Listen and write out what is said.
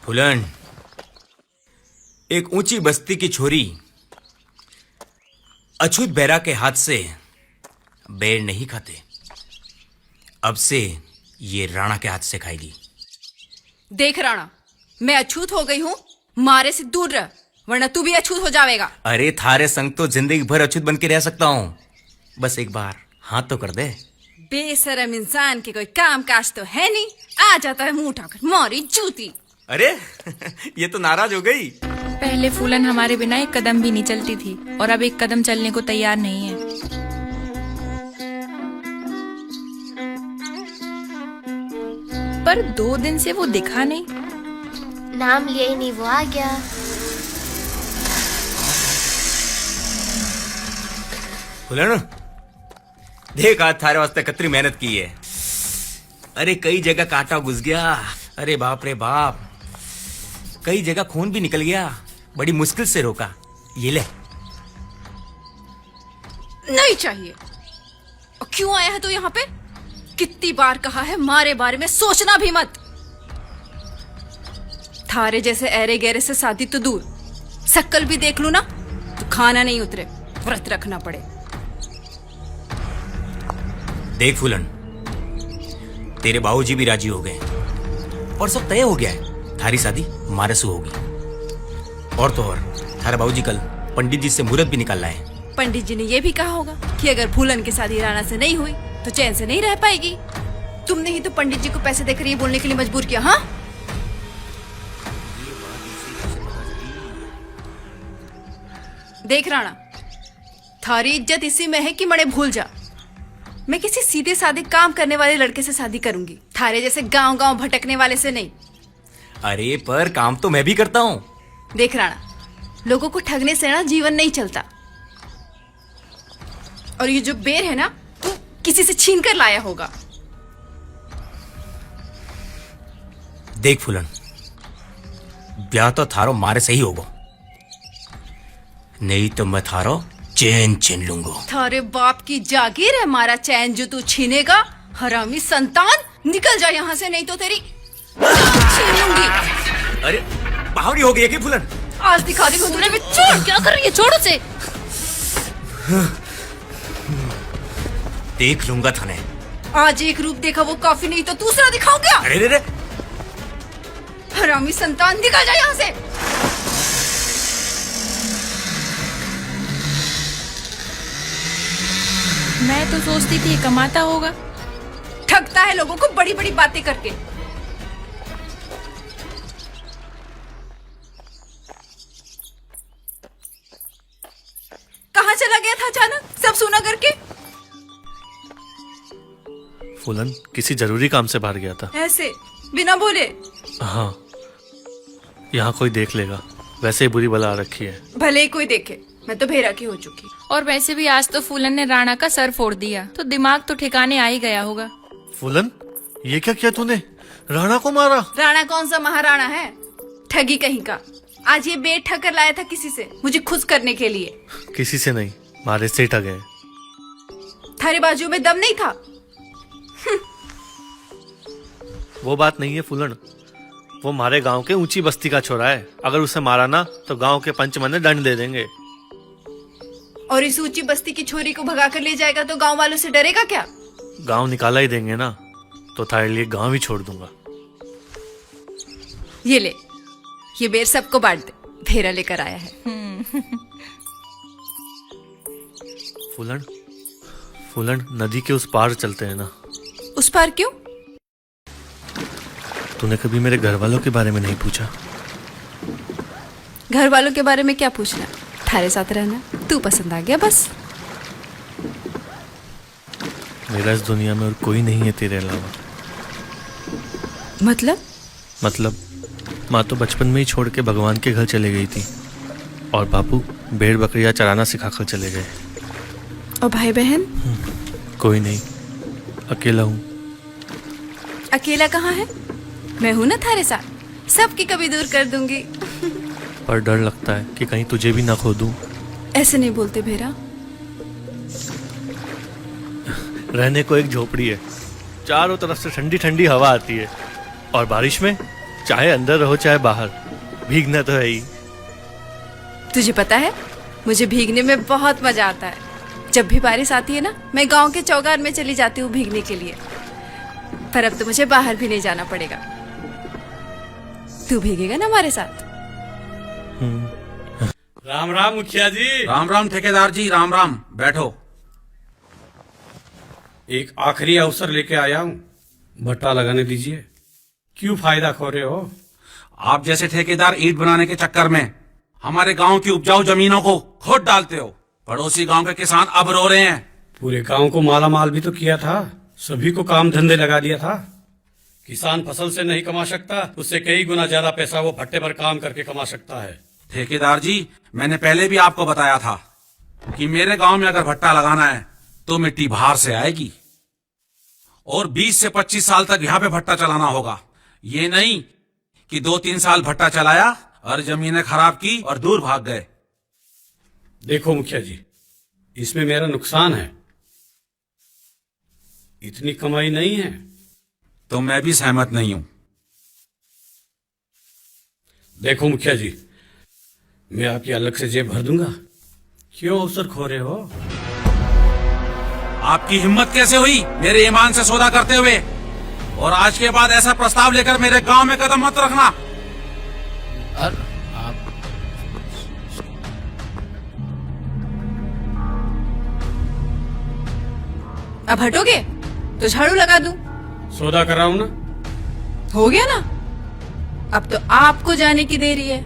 फूलन, एक ऊंची बस्ती की छोरी अछूत बेरा के हाथ से बेर नहीं खाते। अब से ये राणा के हाथ से खाएगी। देख राणा, मैं अछूत हो गई हूँ, मारे से दूर रह, वरना तू भी अछूत हो जाएगा। अरे थारे संग तो जिंदगी भर अछूत बन के रह सकता हूँ, बस एक बार हाथ तो कर दे। बेशरम इंसान के कोई काम काज तो है नहीं, आ जाता है मुंह उठाकर, मारी जूती। अरे ये तो नाराज हो गई। पहले फूलन हमारे बिना एक कदम भी नहीं चलती थी और अब एक कदम चलने को तैयार नहीं है। पर 2 दिन से वो दिखा नहीं। नाम लिए ही नहीं वो आ गया। फूलन, देख आज थारे वास्ते कतरी मेहनत की है। अरे कई जगह कांटा घुस गया, अरे बाप रे बाप, कई जगह खून भी निकल गया, बड़ी मुश्किल से रोका। ये ले। नहीं चाहिए। और क्यों आया है तू यहाँ पे? कितनी बार कहा है मारे बारे में सोचना भी मत। थारे जैसे ऐरे गहरे से शादी तो दूर, शक्ल भी देख लू ना तो खाना नहीं उतरे, व्रत रखना पड़े। देख फूलन, तेरे बाबूजी भी राजी हो गए और सब तय हो गया है। थारी शादी मारे से होगी। और तो और थारा बाबूजी कल पंडित जी से मुहूर्त भी निकाल लाए हैं। पंडित जी ने यह भी कहा होगा कि अगर फूलन की शादी राणा से नहीं हुई तो चैन से नहीं रह पाएगी। तुमने ही तो पंडित जी को पैसे देकर ये बोलने के लिए मजबूर किया। हाँ, देख राणा, थारी इज्जत इसी में है कि मणे भूल जा। मैं किसी सीधे साधे काम करने वाले लड़के से शादी करूंगी, थारे जैसे गांव गांव भटकने वाले से नहीं। अरे पर काम तो मैं भी करता हूँ। देख राणा, लोगों को ठगने से ना जीवन नहीं चलता। और ये जो बेर है ना, तू किसी से छीन कर लाया होगा। देख फूलन, ब्याह तो थारो मारे से ही होगा, नहीं तो मैं थारो चैन छीन लूंगा। थारे बाप की जागीर है मारा चैन जो तू छीनेगा। हरामी संतान, निकल जा यहाँ से, नहीं तो तेरी छीन लूंगी। अरे बावड़ी हो गई है कि फूलन? आज दिखा दी तुमने भी। छोड़, क्या कर रही है? छोड़ उसे। देख लूंगा थाने। आज एक रूप देखा वो काफी, नहीं तो दूसरा दिखाऊं क्या? अरे रे रे, हरामी संतान, निकल जा यहाँ से। मैं तो सोचती थी ये कमाता होगा। ठगता है लोगों को बड़ी बड़ी बातें करके। कहाँ चला गया था अचानक, सब सुना करके? फूलन किसी जरूरी काम से बाहर गया था। ऐसे बिना बोले? हाँ, यहाँ कोई देख लेगा, वैसे ही बुरी बला आ रखी है। भले ही कोई देखे, मैं तो भेरा की हो चुकी। और वैसे भी आज तो फूलन ने राणा का सर फोड़ दिया, तो दिमाग तो ठिकाने आ ही गया होगा। फूलन, ये क्या किया तूने? राणा को मारा? राणा कौन सा महाराणा है, ठगी कहीं का। आज ये बेट ठग कर लाया था किसी से, मुझे खुश करने के लिए। किसी से नहीं, मारे से ठगे। थारे बाजू में दम नहीं था? वो बात नहीं है फूलन, वो हमारे गांव के ऊंची बस्ती का छोरा है। अगर उसे मारा ना तो गांव के पंच मने दंड दे देंगे। और इस ऊंची बस्ती की छोरी को भगा कर ले जाएगा तो गांव वालों से डरेगा क्या? गांव निकाला ही देंगे ना, तो थारे लिए गांव ही छोड़ दूंगा। ये ले, ये बेर सबको बांट दे, भेरा लेकर आया है। फूलन, फूलन नदी के उस पार चलते हैं ना। उस पार क्यों? तूने कभी मेरे घर वालों के बारे में नहीं पूछा? घर वालों के बारे में क्या पूछना, थारे साथ रहना तू पसंद आ गया बस। मेरा इस दुनिया में और कोई नहीं है तेरे अलावा। मतलब माँ तो बचपन में ही छोड़ के भगवान के घर चले गई थी और बापू भेड़ बकरियां चराना सिखाकर चले गए। और भाई बहन? कोई नहीं, अकेला हूँ। अकेला कहाँ है, मैं हूं ना थारे साथ, सबकी कभी दूर कर दूंगी। पर डर लगता है कि कहीं तुझे भी ना खो दूं। ऐसे नहीं बोलते भेरा। रहने को एक झोपड़ी है, चारों तरफ से ठंडी ठंडी हवा आती है और बारिश में चाहे अंदर रहो चाहे बाहर, भीगना तो है ही। तुझे पता है, मुझे भीगने में बहुत मजा आता है। जब भी बारिश आती है ना, मैं गांव के चौगान में चली जाती हूँ भीगने के लिए। पर अब तो मुझे बाहर भी नहीं जाना पड़ेगा। तू भीगेगा ना हमारे साथ? राम राम मुखिया जी। राम राम ठेकेदार जी, राम राम। बैठो। एक आखिरी अवसर लेके आया हूँ, भट्टा लगाने दीजिए। क्यों फायदा खो रहे हो? आप जैसे ठेकेदार ईंट बनाने के चक्कर में हमारे गांव की उपजाऊ जमीनों को खोद डालते हो। पड़ोसी गांव के किसान अब रो रहे हैं। पूरे गांव को माला माल भी तो किया था, सभी को काम धंधे लगा दिया था। किसान फसल से नहीं कमा सकता, उससे कई गुना ज्यादा पैसा वो भट्टे पर काम करके कमा सकता है। ठेकेदार जी, मैंने पहले भी आपको बताया था कि मेरे गांव में अगर भट्टा लगाना है तो मिट्टी बाहर से आएगी और 20 से 25 साल तक यहाँ पे भट्टा चलाना होगा। ये नहीं कि 2-3 साल भट्टा चलाया और जमीनें खराब की और दूर भाग गए। देखो मुखिया जी, इसमें मेरा नुकसान है, इतनी कमाई नहीं है। तो मैं भी सहमत नहीं हूं। देखो मुखिया जी, मैं आपकी अलग से जेब भर दूंगा। क्यों अवसर खो रहे हो? आपकी हिम्मत कैसे हुई मेरे ईमान से सौदा करते हुए? और आज के बाद ऐसा प्रस्ताव लेकर मेरे गांव में कदम मत रखना। अब हटोगे तो झाड़ू लगा दूं। सौदा कराऊं ना? हो गया ना? अब तो आपको जाने की देरी है।